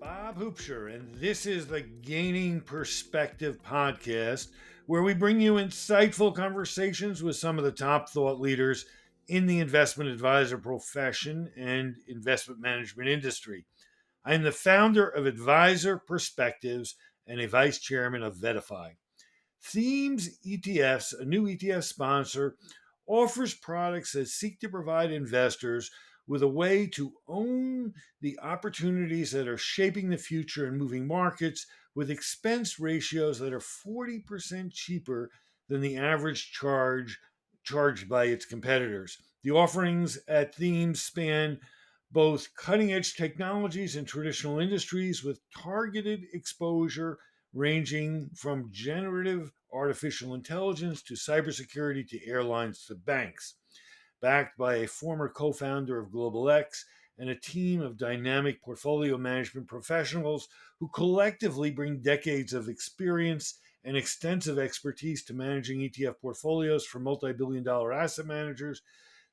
Bob Huebscher, and this is the Gaining Perspective podcast, where we bring you insightful conversations with some of the top thought leaders in the investment advisor profession and investment management industry. I am the founder of Advisor Perspectives and a vice chairman of VettaFi. Themes ETFs, a new ETF sponsor, offers products that seek to provide investors with a way to own the opportunities that are shaping the future in moving markets with expense ratios that are 40% cheaper than the average charged by its competitors. The offerings at Themes span both cutting edge technologies and traditional industries with targeted exposure ranging from generative artificial intelligence to cybersecurity to airlines to banks. Backed by a former co founder of Global X and a team of dynamic portfolio management professionals who collectively bring decades of experience and extensive expertise to managing ETF portfolios for multi billion dollar asset managers,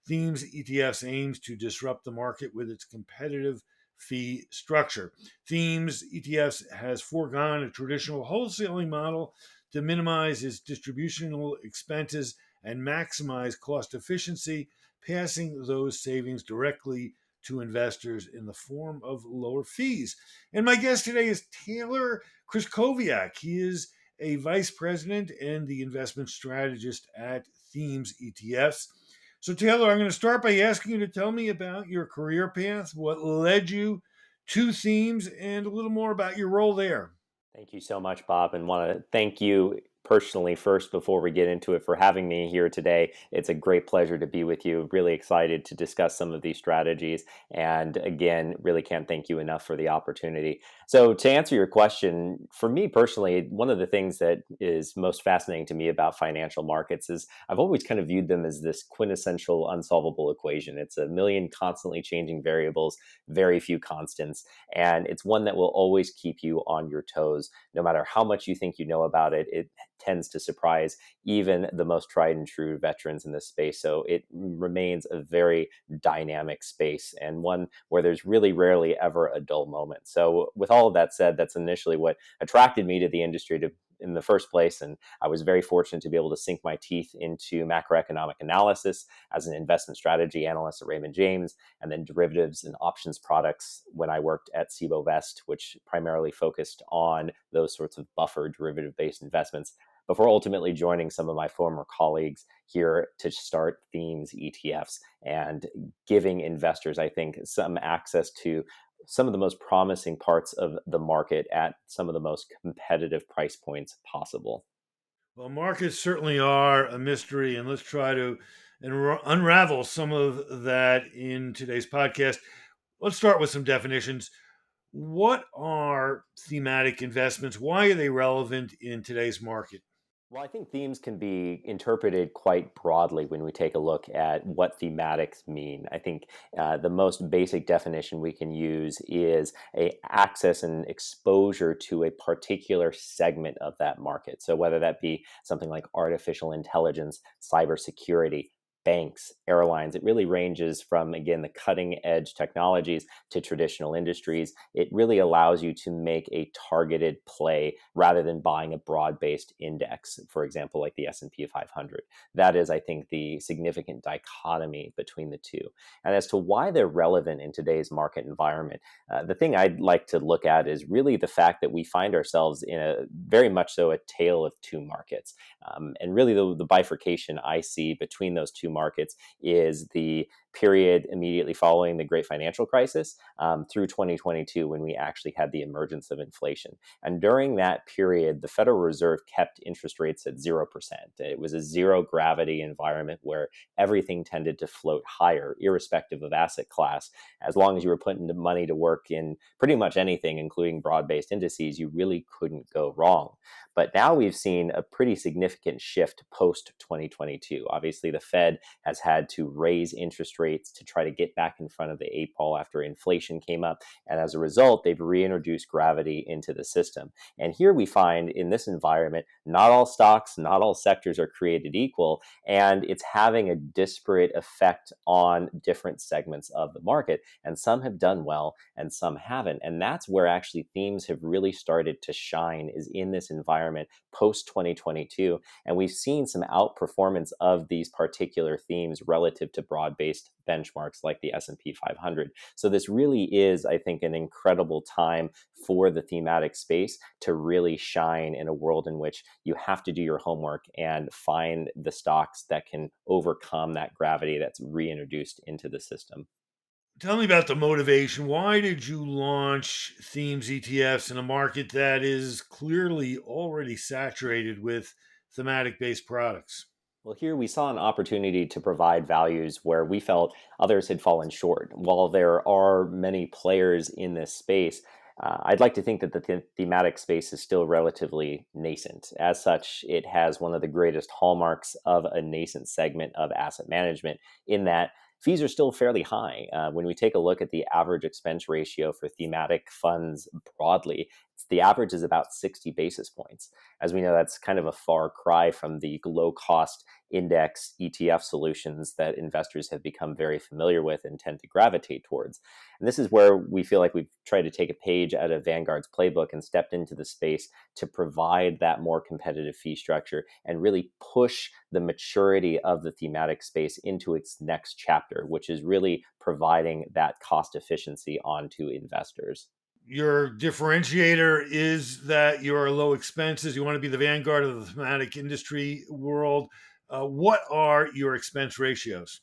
Themes ETFs aims to disrupt the market with its competitive fee structure. Themes ETFs has foregone a traditional wholesaling model to minimize its distributional expenses and maximize cost efficiency, passing those savings directly to investors in the form of lower fees. And my guest today is Taylor Krystkowiak. He is a vice president and the investment strategist at Themes ETFs. So, Taylor, I'm going to start by asking you to tell me about your career path, what led you to Themes, and a little more about your role there. Thank you so much, Bob, and want to thank you personally first before we get into it for having me here today. It's a great pleasure to be with you. Really excited to discuss some of these strategies. And again, really can't thank you enough for the opportunity. So to answer your question, for me personally, one of the things that is most fascinating to me about financial markets is I've always kind of viewed them as this quintessential unsolvable equation. It's a million constantly changing variables, very few constants, and it's one that will always keep you on your toes. No matter how much you think you know about it, it tends to surprise even the most tried and true veterans in this space. So it remains a very dynamic space and one where there's really rarely ever a dull moment. So with all of that said, that's initially what attracted me to the industry in the first place. And I was very fortunate to be able to sink my teeth into macroeconomic analysis as an investment strategy analyst at Raymond James, and then derivatives and options products when I worked at SIBO Vest, which primarily focused on those sorts of buffer derivative-based investments, before ultimately joining some of my former colleagues here to start Themes ETFs and giving investors, I think, some access to some of the most promising parts of the market at some of the most competitive price points possible. Well, markets certainly are a mystery, and let's try to unravel some of that in today's podcast. Let's start with some definitions. What are thematic investments? Why are they relevant in today's market? Well, I think themes can be interpreted quite broadly when we take a look at what thematics mean. I think the most basic definition we can use is a access and exposure to a particular segment of that market. So whether that be something like artificial intelligence, cybersecurity, banks, airlines, it really ranges from, again, the cutting edge technologies to traditional industries. It really allows you to make a targeted play rather than buying a broad-based index, for example, like the S&P 500. That is, I think, the significant dichotomy between the two. And as to why they're relevant in today's market environment, the thing I'd like to look at is really the fact that we find ourselves in a very much so a tale of two markets. And really the bifurcation I see between those two markets is the period immediately following the great financial crisis through 2022, when we actually had the emergence of inflation. And during that period, the Federal Reserve kept interest rates at 0%. It was a zero gravity environment where everything tended to float higher, irrespective of asset class. As long as you were putting the money to work in pretty much anything, including broad-based indices, you really couldn't go wrong. But now we've seen a pretty significant shift post 2022. Obviously, the Fed has had to raise interest rates to try to get back in front of the eight ball after inflation came up. And as a result, they've reintroduced gravity into the system. And here we find in this environment, not all stocks, not all sectors are created equal, and it's having a disparate effect on different segments of the market. And some have done well and some haven't. And that's where actually themes have really started to shine, is in this environment post 2022. And we've seen some outperformance of these particular themes relative to broad-based benchmarks like the S&P 500. So this really is, I think, an incredible time for the thematic space to really shine in a world in which you have to do your homework and find the stocks that can overcome that gravity that's reintroduced into the system. Tell me about the motivation. Why did you launch Themes ETFs in a market that is clearly already saturated with thematic based products? Well, here we saw an opportunity to provide values where we felt others had fallen short. While there are many players in this space, I'd like to think that the thematic space is still relatively nascent. As such, it has one of the greatest hallmarks of a nascent segment of asset management, in that fees are still fairly high. When we take a look at the average expense ratio for thematic funds broadly, the average is about 60 basis points. As we know, that's kind of a far cry from the low cost index ETF solutions that investors have become very familiar with and tend to gravitate towards. And this is where we feel like we've tried to take a page out of Vanguard's playbook and stepped into the space to provide that more competitive fee structure and really push the maturity of the thematic space into its next chapter, which is really providing that cost efficiency onto investors. Your differentiator is that you're low expenses. You want to be the vanguard of the thematic industry world. What are your expense ratios?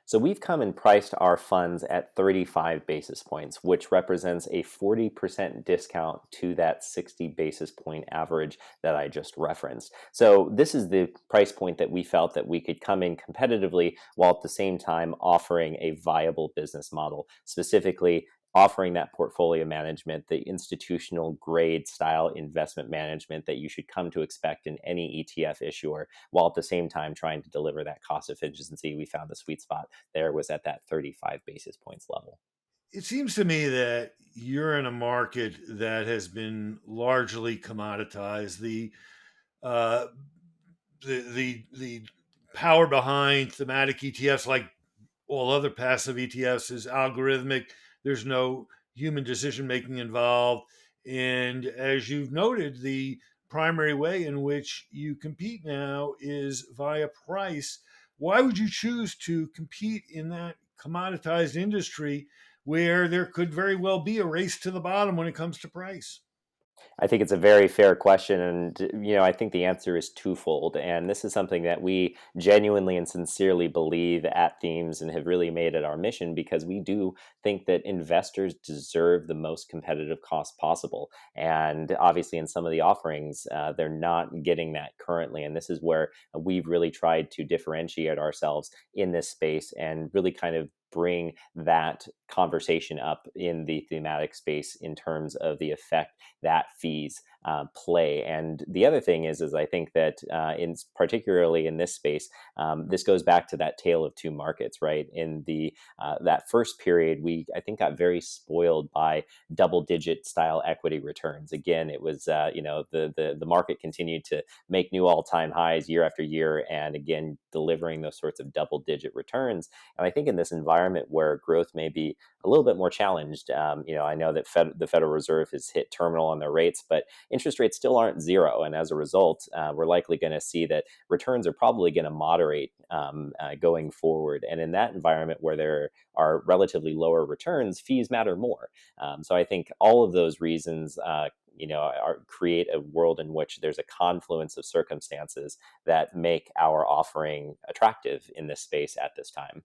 So we've come and priced our funds at 35 basis points, which represents a 40% discount to that 60 basis point average that I just referenced. So this is the price point that we felt that we could come in competitively while at the same time offering a viable business model, specifically offering that portfolio management, the institutional grade style investment management that you should come to expect in any ETF issuer, while at the same time trying to deliver that cost efficiency. We found the sweet spot there was at that 35 basis points level. It seems to me that you're in a market that has been largely commoditized. Uh, the power behind thematic ETFs, like all other passive ETFs, is algorithmic. There's no human decision making involved. And as you've noted, the primary way in which you compete now is via price. Why would you choose to compete in that commoditized industry where there could very well be a race to the bottom when it comes to price? I think it's a very fair question. And, I think the answer is twofold. And this is something that we genuinely and sincerely believe at Themes and have really made it our mission, because we do think that investors deserve the most competitive cost possible. And obviously, in some of the offerings, they're not getting that currently. And this is where we've really tried to differentiate ourselves in this space and really kind of bring that conversation up in the thematic space in terms of the effect that fees play. And the other thing is I think that in particularly in this space, this goes back to that tale of two markets, right? In the that first period, we I think got very spoiled by double-digit style equity returns. Again, it was the market continued to make new all-time highs year after year, and again delivering those sorts of double-digit returns. And I think in this environment where growth may be a little bit more challenged, I know that the Federal Reserve has hit terminal on their rates, but interest rates still aren't zero. And as a result, we're likely going to see that returns are probably going to moderate going forward. And in that environment where there are relatively lower returns, fees matter more. So I think all of those reasons create a world in which there's a confluence of circumstances that make our offering attractive in this space at this time.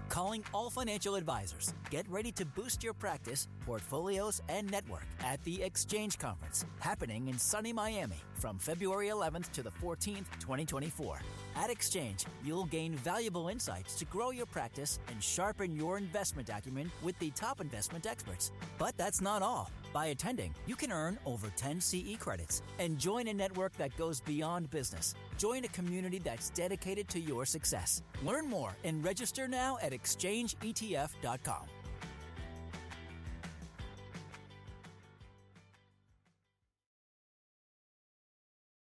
Calling all financial advisors. Get ready to boost your practice, portfolios, and network at the Exchange Conference, happening in sunny Miami from February 11th to the 14th, 2024. At Exchange, you'll gain valuable insights to grow your practice and sharpen your investment acumen with the top investment experts. But that's not all. By attending, you can earn over 10 CE credits and join a network that goes beyond business. Join a community that's dedicated to your success. Learn more and register now at exchangeetf.com.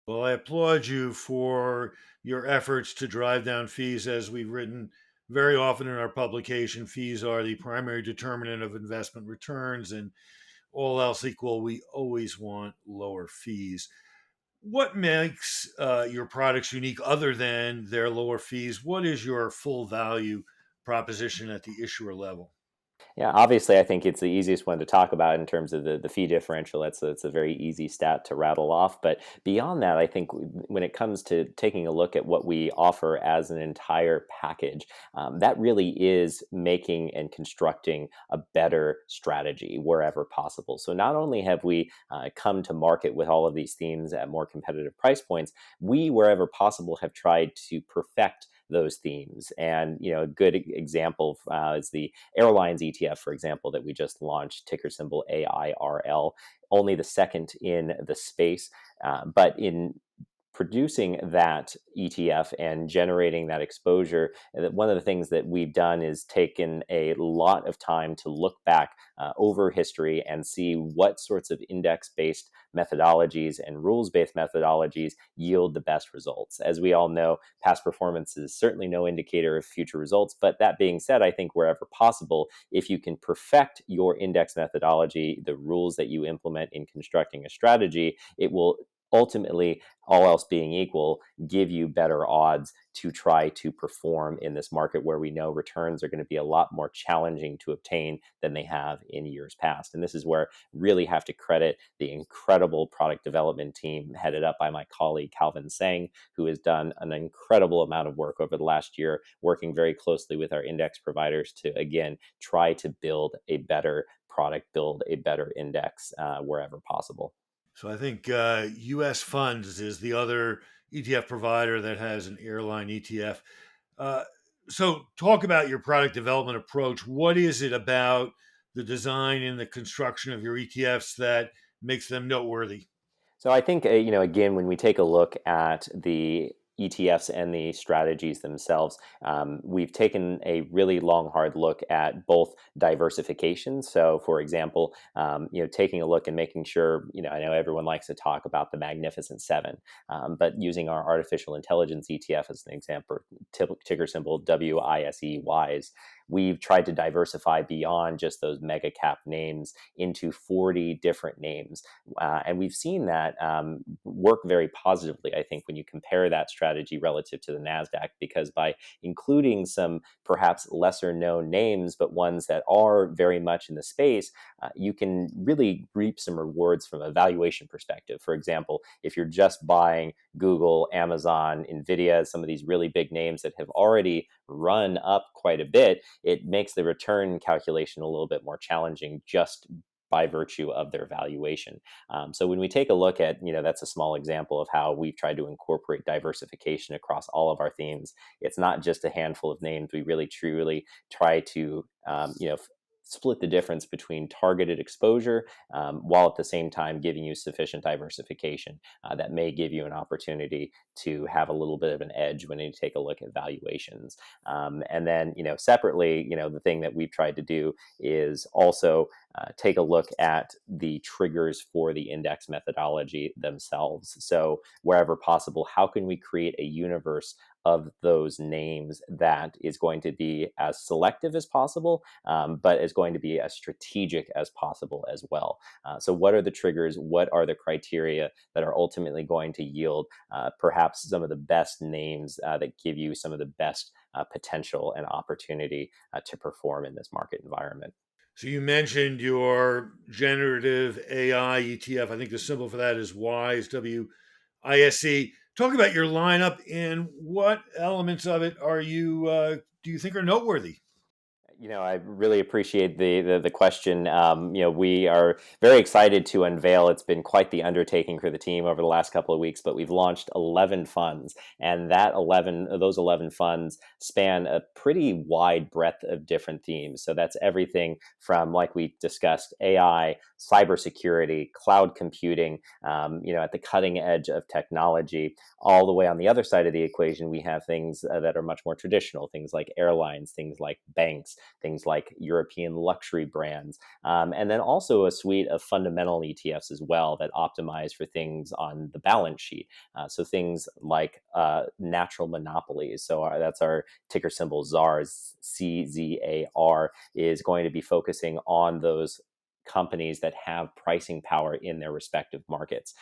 Well, I applaud you for your efforts to drive down fees. As we've written very often in our publication, fees are the primary determinant of investment returns, and all else equal, we always want lower fees. What makes your products unique other than their lower fees? What is your full value proposition at the issuer level? Yeah, obviously, I think it's the easiest one to talk about in terms of the fee differential. It's a very easy stat to rattle off. But beyond that, I think when it comes to taking a look at what we offer as an entire package, that really is making and constructing a better strategy wherever possible. So not only have we come to market with all of these themes at more competitive price points, we, wherever possible, have tried to perfect those themes. And a good example is the airlines ETF, for example, that we just launched, ticker symbol AIRL, only the second in the space. But in producing that ETF and generating that exposure, one of the things that we've done is taken a lot of time to look back over history and see what sorts of index-based methodologies and rules-based methodologies yield the best results. As we all know, past performance is certainly no indicator of future results. But that being said, I think wherever possible, if you can perfect your index methodology, the rules that you implement in constructing a strategy, it will ultimately, all else being equal, give you better odds to try to perform in this market where we know returns are going to be a lot more challenging to obtain than they have in years past. And this is where I really have to credit the incredible product development team headed up by my colleague Calvin Sang, who has done an incredible amount of work over the last year, working very closely with our index providers to, again, try to build a better product, build a better index wherever possible. So I think U.S. Funds is the other ETF provider that has an airline ETF. Uh, so talk about your product development approach. What is it about the design and the construction of your ETFs that makes them noteworthy? So I think, again, when we take a look at the ETFs and the strategies themselves, we've taken a really long, hard look at both diversification. So, for example, taking a look and making sure, I know everyone likes to talk about the Magnificent Seven, but using our artificial intelligence ETF as an example, ticker symbol WISE, we've tried to diversify beyond just those mega cap names into 40 different names. And we've seen that work very positively, I think, when you compare that strategy relative to the NASDAQ, because by including some perhaps lesser known names, but ones that are very much in the space, you can really reap some rewards from a valuation perspective. For example, if you're just buying Google, Amazon, Nvidia, some of these really big names that have already run up quite a bit, it makes the return calculation a little bit more challenging just by virtue of their valuation. So when we take a look at, that's a small example of how we've tried to incorporate diversification across all of our themes. It's not just a handful of names. We really truly try to, split the difference between targeted exposure while at the same time giving you sufficient diversification that may give you an opportunity to have a little bit of an edge when you take a look at valuations. And then, separately, the thing that we've tried to do is also take a look at the triggers for the index methodology themselves. So wherever possible, how can we create a universe of those names that is going to be as selective as possible, but is going to be as strategic as possible as well. So what are the triggers? What are the criteria that are ultimately going to yield perhaps some of the best names that give you some of the best potential and opportunity to perform in this market environment? So you mentioned your generative AI ETF. I think the symbol for that is WISE, WISE. Talk about your lineup and what elements of it are you do you think are noteworthy? I really appreciate the question. We are very excited to unveil. It's been quite the undertaking for the team over the last couple of weeks, but we've launched 11 funds, and those 11 funds span a pretty wide breadth of different themes. So that's everything from, like we discussed, AI, cybersecurity, cloud computing. At the cutting edge of technology, all the way on the other side of the equation, we have things that are much more traditional, things like airlines, things like banks, things like European luxury brands, and then also a suite of fundamental ETFs as well that optimize for things on the balance sheet. So things like natural monopolies. So that's our ticker symbol ZARs, CZAR, is going to be focusing on those companies that have pricing power in their respective markets.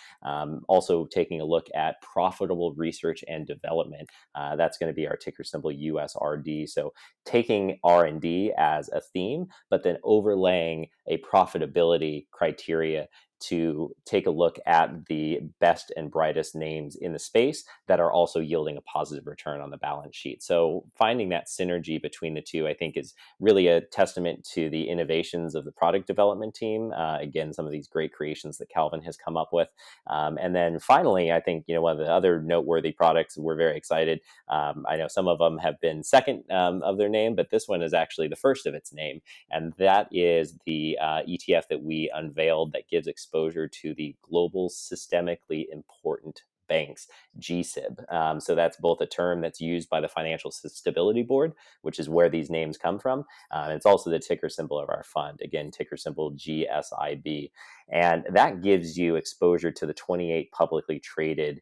Also taking a look at profitable research and development. That's going to be our ticker symbol USRD. So taking R&D as a theme, but then overlaying a profitability criteria to take a look at the best and brightest names in the space that are also yielding a positive return on the balance sheet. So finding that synergy between the two, I think, is really a testament to the innovations of the product development team. Again, some of these great creations that Calvin has come up with. And then finally, I think, one of the other noteworthy products, we're very excited. I know some of them have been second of their name, but this one is actually the first of its name. And that is the ETF that we unveiled that gives exposure to the global systemically important banks, GSIB. So that's both a term that's used by the Financial Stability Board, which is where these names come from. It's also the ticker symbol of our fund. Again, ticker symbol GSIB. And that gives you exposure to the 28 publicly traded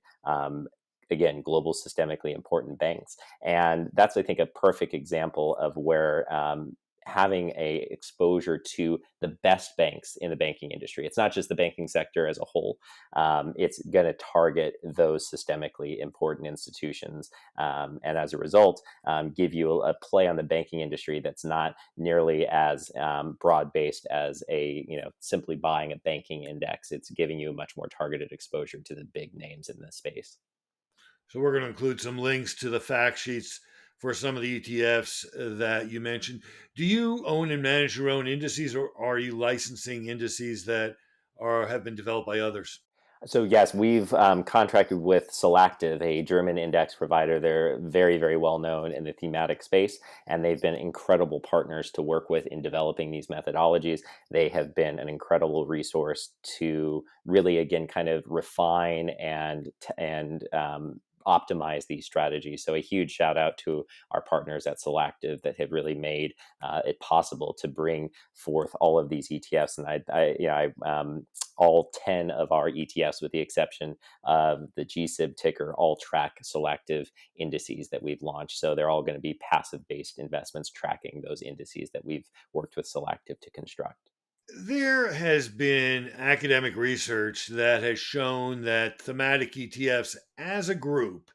again, global systemically important banks. And that's, I think, a perfect example of where having a exposure to the best banks in the banking industry. It's not just the banking sector as a whole. It's going to target those systemically important institutions. And as a result, give you a play on the banking industry that's not nearly as broad-based as simply buying a banking index. It's giving you a much more targeted exposure to the big names in the space. So we're going to include some links to the fact sheets for some of the ETFs that you mentioned. Do you own and manage your own indices, or are you licensing indices that have been developed by others? So yes, we've contracted with Solactive, a German index provider. They're very, very well known in the thematic space, and they've been incredible partners to work with in developing these methodologies. They have been an incredible resource to really, again, kind of refine and optimize these strategies. So a huge shout out to our partners at Solactive that have really made it possible to bring forth all of these ETFs. And all 10 of our ETFs, with the exception of the GSIB ticker, all track Solactive indices that we've launched. So they're all going to be passive based investments tracking those indices that we've worked with Solactive to construct. There has been academic research that has shown that thematic ETFs as a group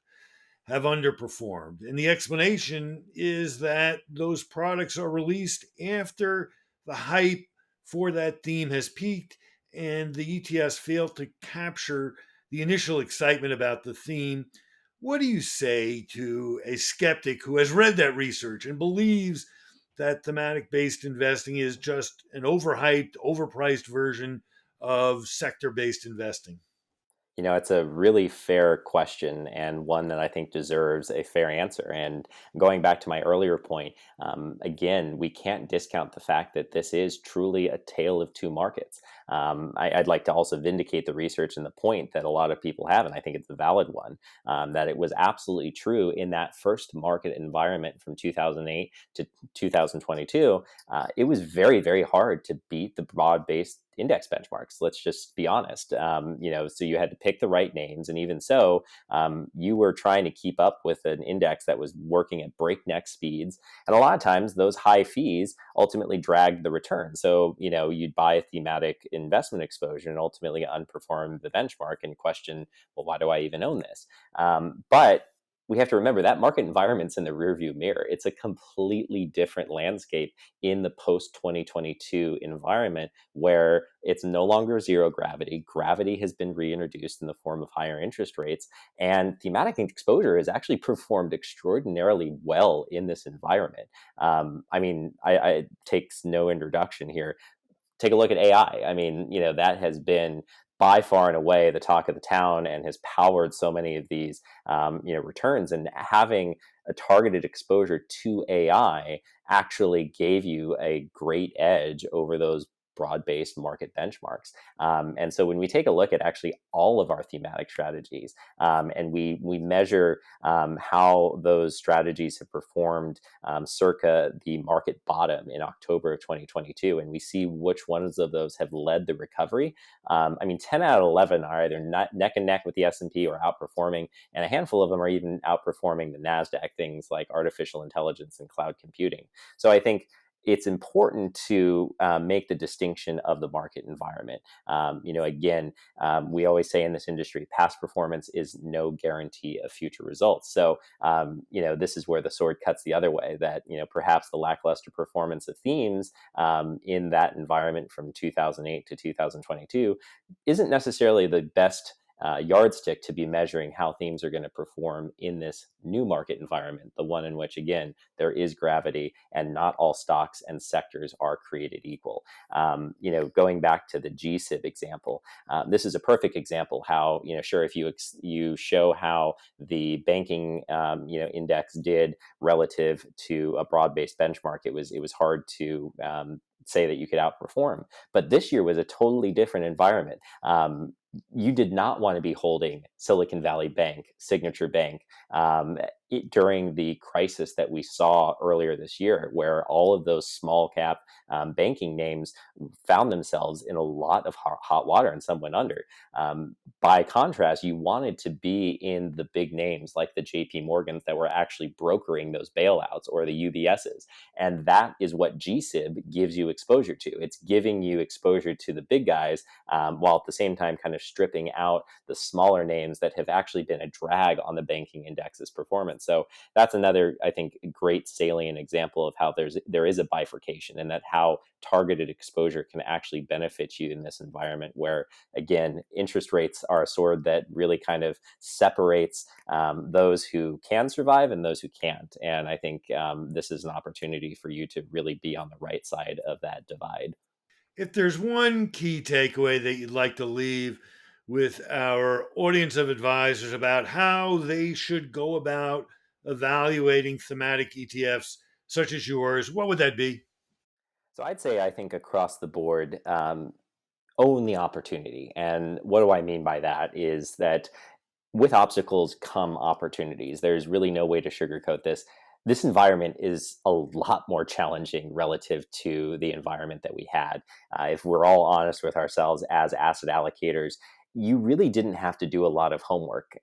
have underperformed. And the explanation is that those products are released after the hype for that theme has peaked and the ETFs fail to capture the initial excitement about the theme. What do you say to a skeptic who has read that research and believes that thematic based investing is just an overhyped, overpriced version of sector based investing? It's a really fair question and one that I think deserves a fair answer. And going back to my earlier point, again, we can't discount the fact that this is truly a tale of two markets. I'd like to also vindicate the research and the point that a lot of people have, and I think it's a valid one, that it was absolutely true in that first market environment from 2008 to 2022. It was very, very hard to beat the broad-based index benchmarks. Let's just be honest. So you had to pick the right names, and even so, you were trying to keep up with an index that was working at breakneck speeds, and a lot of times those high fees ultimately dragged the return. So you'd buy a thematic investment exposure and ultimately unperform the benchmark and question, well, why do I even own this? But we have to remember that market environment's in the rearview mirror. It's a completely different landscape in the post 2022 environment where it's no longer zero gravity. Gravity has been reintroduced in the form of higher interest rates, and thematic exposure has actually performed extraordinarily well in this environment. It takes no introduction here. Take a look at AI. I mean, that has been by far and away the talk of the town and has powered so many of these, returns. And having a targeted exposure to AI actually gave you a great edge over those broad-based market benchmarks. And so when we take a look at actually all of our thematic strategies, and we measure how those strategies have performed circa the market bottom in October of 2022, and we see which ones of those have led the recovery. 10 out of 11 are either neck and neck with the S&P or outperforming, and a handful of them are even outperforming the NASDAQ, things like artificial intelligence and cloud computing. So I think it's important to make the distinction of the market environment. We always say in this industry, past performance is no guarantee of future results. So, this is where the sword cuts the other way, that, perhaps the lackluster performance of themes in that environment from 2008 to 2022 isn't necessarily the best yardstick to be measuring how themes are going to perform in this new market environment, the one in which, again, there is gravity and not all stocks and sectors are created equal. Going back to the GSIB example, this is a perfect example how, sure, if you show how the banking, index did relative to a broad-based benchmark, it was hard to say that you could outperform. But this year was a totally different environment. You did not want to be holding Silicon Valley Bank, Signature Bank, during the crisis that we saw earlier this year, where all of those small cap banking names found themselves in a lot of hot water and some went under. By contrast, you wanted to be in the big names like the JP Morgans that were actually brokering those bailouts, or the UBSs. And that is what GSIB gives you exposure to. It's giving you exposure to the big guys, while at the same time kind of stripping out the smaller names that have actually been a drag on the banking index's performance. So that's another, I think, great salient example of how there is a bifurcation, and that how targeted exposure can actually benefit you in this environment where, again, interest rates are a sword that really kind of separates those who can survive and those who can't. And I think this is an opportunity for you to really be on the right side of that divide. If there's one key takeaway that you'd like to leave with our audience of advisors about how they should go about evaluating thematic ETFs such as yours, what would that be? So I'd say, I think across the board, own the opportunity. And what do I mean by that is that with obstacles come opportunities. There's really no way to sugarcoat this. This environment is a lot more challenging relative to the environment that we had. If we're all honest with ourselves as asset allocators, you really didn't have to do a lot of homework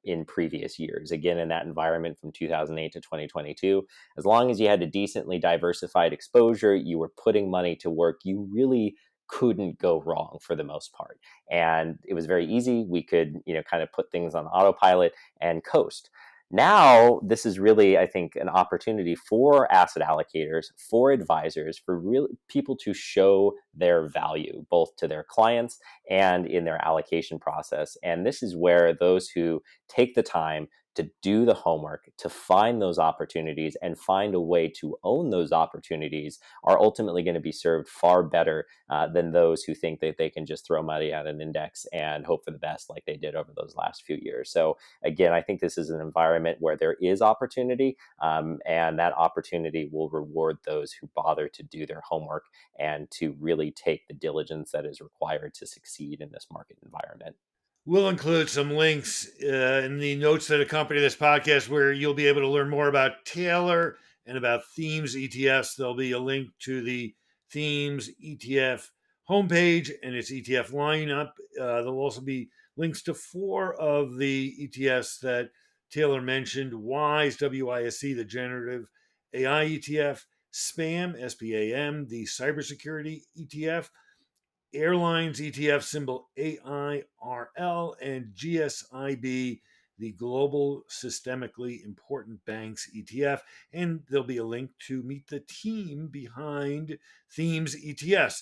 in previous years. Again, in that environment from 2008 to 2022, as long as you had a decently diversified exposure, you were putting money to work, you really couldn't go wrong for the most part. And it was very easy. We could, kind of put things on autopilot and coast. Now, this is really, I think, an opportunity for asset allocators, for advisors, for real people to show their value, both to their clients and in their allocation process. And this is where those who take the time to do the homework, to find those opportunities and find a way to own those opportunities are ultimately going to be served far better than those who think that they can just throw money at an index and hope for the best like they did over those last few years. So again, I think this is an environment where there is opportunity, and that opportunity will reward those who bother to do their homework and to really take the diligence that is required to succeed in this market environment. We'll include some links in the notes that accompany this podcast where you'll be able to learn more about Taylor and about Themes ETFs. There'll be a link to the Themes ETF homepage and its ETF lineup. There'll also be links to 4 of the ETFs that Taylor mentioned: WISE, WISC, the Generative AI ETF; SPAM, SPAM, the Cybersecurity ETF; Airlines ETF symbol AIRL; and GSIB, the Global Systemically Important Banks ETF. And there'll be a link to meet the team behind Themes ETFs.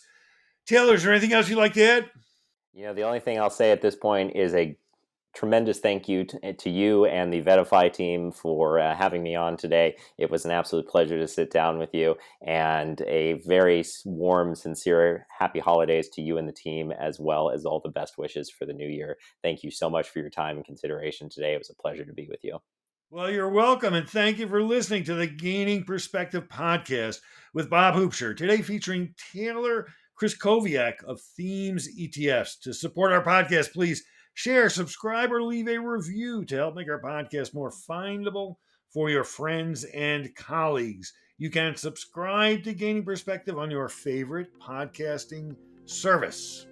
Taylor, is there anything else you'd like to add? The only thing I'll say at this point is a tremendous thank you to you and the VettaFi team for having me on today. It was an absolute pleasure to sit down with you, and a very warm, sincere, happy holidays to you and the team, as well as all the best wishes for the new year. Thank you so much for your time and consideration today. It was a pleasure to be with you. Well, you're welcome, and thank you for listening to the Gaining Perspective podcast with Bob Huebscher, today featuring Taylor Krystkowiak of Themes ETFs. To support our podcast, please share, subscribe, or leave a review to help make our podcast more findable for your friends and colleagues. You can subscribe to Gaining Perspective on your favorite podcasting service.